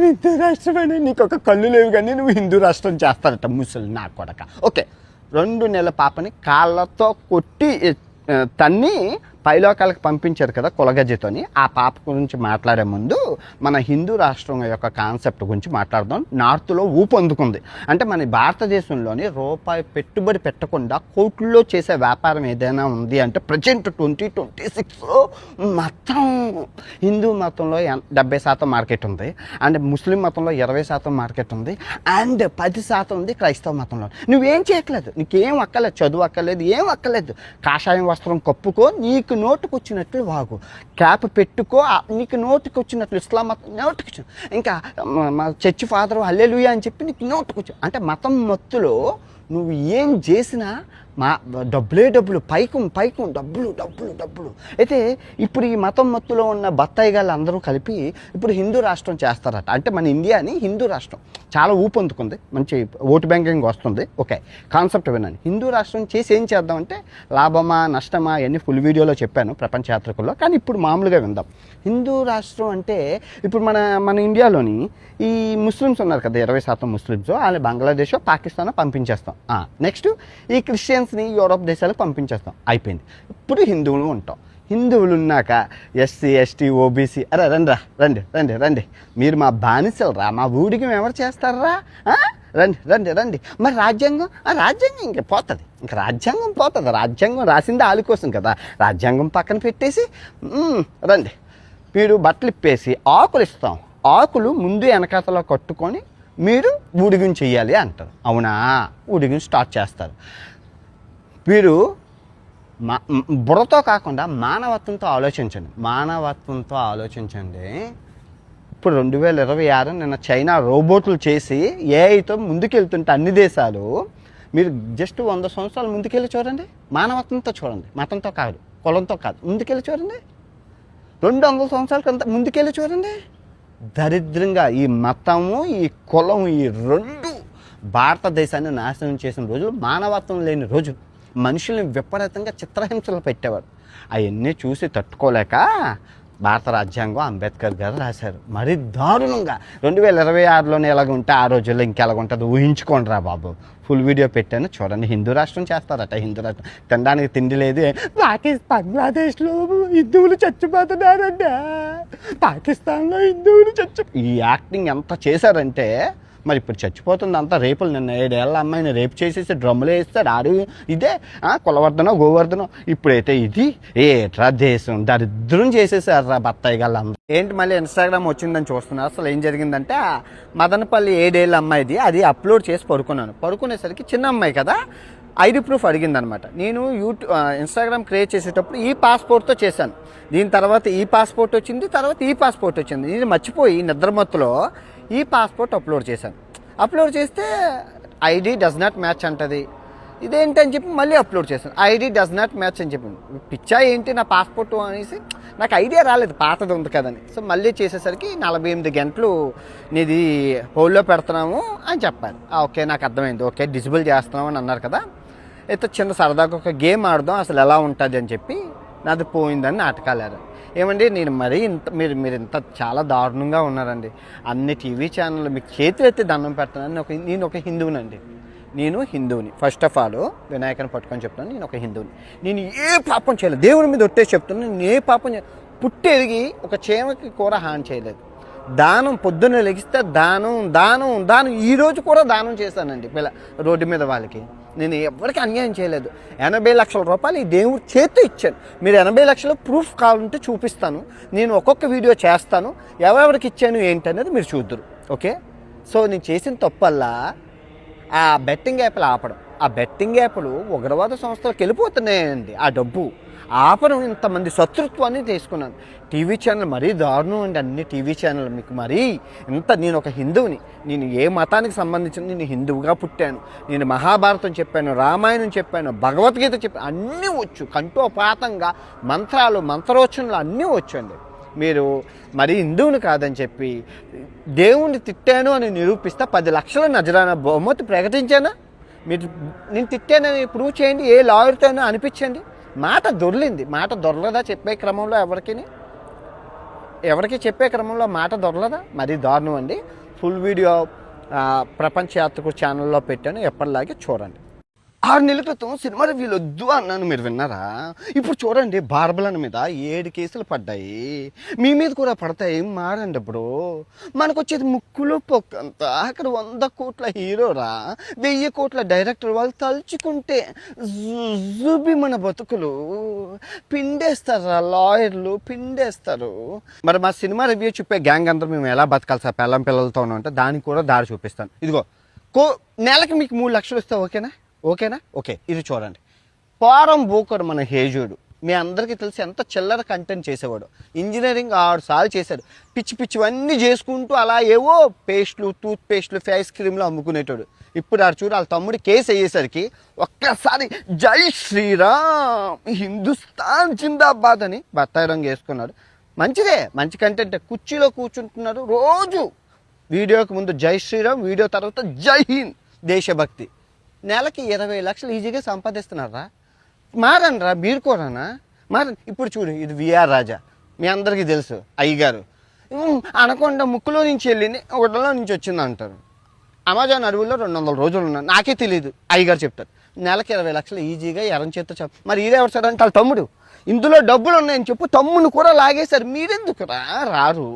హిందూ రాష్ట్రం అని నీకు ఒక కళ్ళు లేవు కానీ నువ్వు హిందూ రాష్ట్రం చేస్తారట ముసలి నా కొడక. ఓకే, 2 నెలల పాపని కాళ్ళతో కొట్టి తన్ని పైలోకాలకు పంపించారు కదా కులగజ్జతోని. ఆ పాప గురించి మాట్లాడే ముందు మన హిందూ రాష్ట్రం యొక్క కాన్సెప్ట్ గురించి మాట్లాడదాం. నార్త్లో ఊపందుకుంది అంటే మన భారతదేశంలోని రూపాయి పెట్టుబడి పెట్టకుండా కోట్లలో చేసే వ్యాపారం ఏదైనా ఉంది అంటే ప్రజెంట్ 2026లో మొత్తం హిందూ మతంలో 70% మార్కెట్ ఉంది, అండ్ ముస్లిం మతంలో 20% మార్కెట్ ఉంది, అండ్ 10% ఉంది క్రైస్తవ మతంలో. నువ్వేం చేయట్లేదు, నీకేం అక్కర్లేదు, చదువు అక్కర్లేదు, ఏం అక్కర్లేదు. కాషాయం వస్త్రం కప్పుకో, నీకు నోటుకు వచ్చినట్లు వాగు, క్యాప్ పెట్టుకో, నీకు నోటుకు వచ్చినట్లు ఇస్లాం మతం నోటుకు, ఇంకా మా చర్చి ఫాదరు హల్లెలూయా అని చెప్పి నీకు నోటుకు అంటే మతం మత్తులో నువ్వు ఏం చేసినా మా డబ్బులే డబ్బులు, పైకం డబ్బులు. అయితే ఇప్పుడు ఈ మతం మత్తులో ఉన్న బత్తాయి గాళ్ళు అందరూ కలిపి ఇప్పుడు హిందూ రాష్ట్రం చేస్తారట. అంటే మన ఇండియాని హిందూ రాష్ట్రం చాలా ఊపందుకుంది, మంచి ఓటు బ్యాంకింగ్ వస్తుంది. ఓకే, కాన్సెప్ట్ వినండి. హిందూ రాష్ట్రం చేసి ఏం చేద్దామంటే లాభమా నష్టమా అవన్నీ ఫుల్ వీడియోలో చెప్పాను ప్రపంచ యాత్రికుల్లో, కానీ ఇప్పుడు మామూలుగా విందాం. హిందూ రాష్ట్రం అంటే ఇప్పుడు మన ఇండియాలోని ఈ ముస్లిమ్స్ ఉన్నారు కదా, 20% ముస్లిమ్స్, వాళ్ళు బంగ్లాదేశ్ పాకిస్తాన్ పంపించేస్తాం. నెక్స్ట్ ఈ క్రిస్టియన్స్ని యూరోప్ దేశాలకు పంపించేస్తాం, అయిపోయింది. ఇప్పుడు హిందువులు ఉంటాం. హిందువులు ఉన్నాక ఎస్సీ ఎస్టీ ఓబీసీ, అరే రండి మీరు మా బానిసలు రా, మా ఊడికి ఎవరు చేస్తారా, రండి. మరి రాజ్యాంగం ఇంక పోతుంది, రాజ్యాంగం రాసింది వాళ్ళ కోసం కదా, రాజ్యాంగం పక్కన పెట్టేసి రండి. మీరు బట్టలు ఇప్పేసి ఆకులు ఇస్తాం, ఆకులు ముందు వెనకాతలో కట్టుకొని మీరు ఊడిగిని చెయ్యాలి అంటారు. అవునా, ఊడిగిని స్టార్ట్ చేస్తారు. వీరు బుర్రతో కాకుండా మానవత్వంతో ఆలోచించండి. ఇప్పుడు 2026 నిన్న చైనా రోబోట్లు చేసి ఏఐతో ముందుకెళ్తుంటే అన్ని దేశాలు, మీరు జస్ట్ 100 సంవత్సరాలు ముందుకెళ్ళి చూడండి, మానవత్వంతో చూడండి, మతంతో కాదు, కులంతో కాదు, ముందుకెళ్ళి చూడండి. 200 సంవత్సరాల ముందుకెళ్ళి చూడండి. దరిద్రంగా ఈ మతము ఈ కులం ఈ రెండు భారతదేశాన్ని నాశనం చేసిన రోజులు, మానవత్వం లేని రోజు, మనుషుల్ని విపరీతంగా చిత్రహింసలు పెట్టేవారు. అవన్నీ చూసి తట్టుకోలేక భారత రాజ్యాంగం అంబేద్కర్ గారు రాశారు. మరి దారుణంగా 2026లోనే ఎలాగుంటే ఆ రోజుల్లో ఇంకెలాగుంటుంది ఊహించుకోండి రా బాబు. ఫుల్ వీడియో పెట్టాను చూడండి. హిందూ రాష్ట్రం చేస్తారట. హిందూ రాష్ట్రం తినడానికి తిండి లేదు. బంగ్లాదేశ్లో హిందువులు చచ్చిపోతున్నారంట, పాకిస్తాన్లో హిందువులు ఈ యాక్టింగ్ ఎంత చేశారంటే మరి ఇప్పుడు చచ్చిపోతుంది అంతా. రేపులు నిన్న 7 ఏళ్ళ అమ్మాయిని రేపు చేసేసి డ్రమ్ములు వేస్తాడు ఆడు. ఇదే కులవర్ధనం గోవర్ధనం. ఇప్పుడైతే ఇది ఏట్రా దేశం దరిద్రం చేసేసారు రా బత్తాయి గళ్ళందరూ. ఏంటి మళ్ళీ ఇన్స్టాగ్రామ్ వచ్చిందని చూస్తున్నారు. అసలు ఏం జరిగిందంటే మదనపల్లి 7 ఏళ్ళ అమ్మాయిది అది అప్లోడ్ చేసి పడుకునేసరికి చిన్న అమ్మాయి కదా ఐడి ప్రూఫ్ అడిగిందనమాట. నేను ఇన్స్టాగ్రామ్ క్రియేట్ చేసేటప్పుడు ఈ పాస్పోర్ట్తో చేశాను. దీని తర్వాత ఈ పాస్పోర్ట్ వచ్చింది, తర్వాత ఈ పాస్పోర్ట్ వచ్చింది. నేను మర్చిపోయి నిద్రమత్తులో ఈ పాస్పోర్ట్ అప్లోడ్ చేశాను. అప్లోడ్ చేస్తే ఐడి డస్ నాట్ మ్యాచ్ అంటది. ఇదేంటని చెప్పి మళ్ళీ అప్లోడ్ చేశాను. ఐడి డస్ నాట్ మ్యాచ్ అని చెప్పి పిచ్చా ఏంటి నా పాస్పోర్ట్ అనేసి నాకు ఐడియా రాలేదు, పాతది ఉంది కదని. సో మళ్ళీ చేసేసరికి 48 గంటలు నీది హోల్డ్లో పెడుతున్నాము అని చెప్పారు. ఓకే, నాకు అర్థమైంది. ఓకే, డిజబుల్ చేస్తున్నాము అని అన్నారు కదా. అయితే చిన్న సరదాగా ఒక గేమ్ ఆడదాం అసలు ఎలా ఉంటుంది అని చెప్పి నాది పోయిందని నాటకాలు ఆడారు. ఏమండి నేను మరీ మీరు ఇంత చాలా దారుణంగా ఉన్నారండి. అన్ని టీవీ ఛానళ్ళు మీకు చేతులు ఎత్తి దండం పెడతానని నేను ఒక హిందువుని. ఫస్ట్ ఆఫ్ ఆల్ వినాయకుని పట్టుకొని చెప్తాను, నేను ఒక హిందువుని. నేను ఏ పాపం చేయలేదు, దేవుని మీద ఒట్టేసి చెప్తాను. నేను ఏ పాపం పుట్టెరిగి ఒక చీమకి కూర హాని చేయలేదు. దానం పొద్దున్న లెగిస్తే దానం ఈరోజు కూడా దానం చేశానండి రోడ్డు మీద వాళ్ళకి. నేను ఎవరికి అన్యాయం చేయలేదు. 80 లక్షల రూపాయలు ఈ దేవుడు చేతితో ఇచ్చాను. మీరు 80 లక్షల ప్రూఫ్ కావాలంటే చూపిస్తాను. నేను ఒక్కొక్క వీడియో చేస్తాను, ఎవరెవరికి ఇచ్చాను ఏంటనేది మీరు చూద్దరు. ఓకే, సో నేను చేసిన తప్పల్లా ఆ బెట్టింగ్ యాప్లు ఆపడం. ఆ బెట్టింగ్ యాప్లు ఉగ్రవాద సంస్థలకు వెళ్ళిపోతున్నాయండి. ఆ డబ్బు ఆపడం, ఇంతమంది శత్రుత్వాన్ని తీసుకున్నాను. టీవీ ఛానల్ మరీ దారుణం అండి. అన్ని టీవీ ఛానల్ మీకు మరీ నేను ఒక హిందువుని, నేను ఏ మతానికి సంబంధించిన నేను హిందువుగా పుట్టాను. నేను మహాభారతం చెప్పాను, రామాయణం చెప్పాను, భగవద్గీత చెప్పాను, అన్నీ వచ్చు. కంఠోపాతంగా మంత్రాలు మంత్రోచ్చనలు అన్నీ వచ్చండి. మీరు మరీ హిందువుని కాదని చెప్పి దేవుణ్ణి తిట్టాను అని నిరూపిస్తే 10 లక్షల నజరానా బహుమతి ప్రకటించానా? నేను తిట్టానని ప్రూవ్ చేయండి, ఏ లాయర్తోనో అనిపించండి. మాట దొర్లింది, మాట దొరలదా చెప్పే క్రమంలో ఎవరికి ఎవరికి చెప్పే క్రమంలో మాట దొరలదా? మరి దారుణం అండి. ఫుల్ వీడియో ప్రపంచ యాత్రకు ఛానల్లో పెట్టాను, ఎప్పటిలాగే చూడండి. 6 నెలల క్రితం సినిమా రివ్యూలు వద్దు అన్నాను, మీరు విన్నారా? ఇప్పుడు చూడండి, బార్బలన్ మీద 7 కేసులు పడ్డాయి, మీ మీద కూడా పడతాయి. మారండి బ్రో. మనకు వచ్చేది ముక్కులో పొక్కంత, అక్కడ 100 కోట్ల హీరోరా, 1000 కోట్ల డైరెక్టర్. వాళ్ళు తలుచుకుంటే జుబి మన బతుకులు పిండేస్తారా, లాయర్లు పిండేస్తారు. మరి మా సినిమా రివ్యూ చెప్పే గ్యాంగ్ అందరూ మేము ఎలా బతకాలి సార్ పెళ్ళం పిల్లలతో అంటే దానికి కూడా దారి చూపిస్తాను. ఇదిగో నెలకి మీకు 3 లక్షలు ఇస్తా, ఓకేనా? ఓకే, ఇది చూడండి. పోరం బూకర్ మన హేజుడు, మీ అందరికీ తెలిసి ఎంత చిల్లర కంటెంట్ చేసేవాడు. ఇంజనీరింగ్ 6 సార్లు చేశాడు. పిచ్చివన్నీ చేసుకుంటూ అలా ఏవో పేస్ట్లు, టూత్ పేస్ట్లు, ఫేస్ క్రీమ్లు అమ్ముకునేటోడు. ఇప్పుడు చూడు, వాళ్ళ తమ్ముడు కేసు అయ్యేసరికి ఒక్కసారి జై శ్రీరామ్ హిందుస్థాన్ జిందాబాద్ అని బత్తాయి రంగు వేసుకున్నాడు. మంచిదే, మంచి కంటెంట్. కుర్చీలో కూర్చుంటున్నారు రోజు. వీడియోకి ముందు జై శ్రీరామ్, వీడియో తర్వాత జై హింద్, దేశభక్తి. నెలకి 20 లక్షలు ఈజీగా సంపాదిస్తున్నారా? మారనరా మీరు కూడానా? మారండి. ఇప్పుడు చూడు, ఇది విఆర్ రాజా, మీ అందరికీ తెలుసు, అయ్యగారు. అనకొండ ముక్కులో నుంచి వెళ్ళింది, ఒడ్డలో నుంచి వచ్చింది అంటారు. అమెజాన్ అడవుల్లో 200 రోజులు ఉన్నా, నాకే తెలియదు, అయ్యగారు చెప్తారు. నెలకి 20 లక్షలు ఈజీగా ఎరం చేత మరి ఈడెవరు సార్ అంటే వాళ్ళ తమ్ముడు. ఇందులో డబ్బులు ఉన్నాయని చెప్పు, తమ్ముని కూడా లాగేశారు. మీరెందుకు రారు?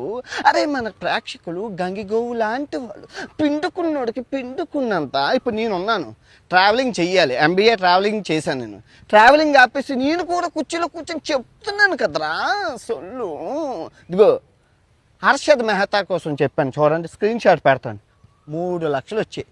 అరే మన ప్రేక్షకులు గంగిగోవు లాంటి వాళ్ళు, పిండుకున్నోడికి పిండుకున్నంత. ఇప్పుడు నేనున్నాను, ట్రావెలింగ్ చెయ్యాలి, MBA ట్రావెలింగ్ చేశాను. నేను ట్రావెలింగ్ ఆపేసి నేను కూడా కుర్చీలో కూర్చొని చెప్తున్నాను కదరా సొల్లు. ఇదిగో హర్షద్ మెహతా కోసం చెప్పాను, చూడండి, స్క్రీన్ షాట్ పెడతాను. 3 లక్షలు వచ్చాయి,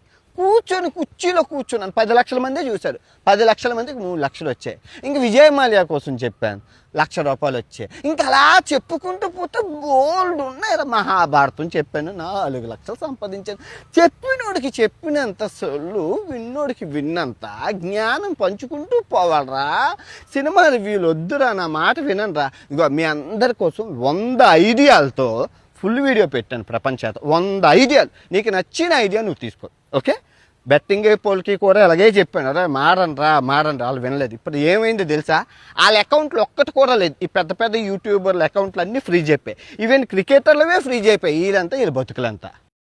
కుర్చీలో కూర్చున్నాను. 10 లక్షల మందే చూశారు, 10 లక్షల మందికి 3 లక్షలు వచ్చాయి. ఇంకా విజయ్ మాల్యా కోసం చెప్పాను, ₹1,00,000 వచ్చాయి. ఇంకా అలా చెప్పుకుంటూ పోతే బోల్డ్ ఉన్నాయి. మహాభారతం చెప్పాను, 4 లక్షలు సంపాదించాను. చెప్పినోడికి చెప్పినంత సొల్లు, విన్నోడికి విన్నంత జ్ఞానం పంచుకుంటూ పోవాలరా. సినిమా రివ్యూలు వద్దురా, నా మాట వినరా. ఇదిగో మీ అందరి కోసం 100 ఐడియాలతో ఫుల్ వీడియో పెట్టాను ప్రపంచాత. 100 ఐడియాలు, నీకు నచ్చిన ఐడియా నువ్వు తీసుకో. ఓకే, బెట్టింగ్ పోల్కి కూడా అలాగే చెప్పాను. అరే మారండ్రా, వాళ్ళు వినలేదు. ఇప్పుడు ఏమైందో తెలుసా? వాళ్ళ అకౌంట్లు ఒక్కటి కూడా లేదు. ఈ పెద్ద యూట్యూబర్ల అకౌంట్లు అన్నీ ఫ్రీజ్ అయిపోయాయి. ఈవెన్ క్రికెటర్లవే ఫ్రీజ్ అయిపోయాయి. వీళ్ళంతా వీళ్ళ బతుకులంతా.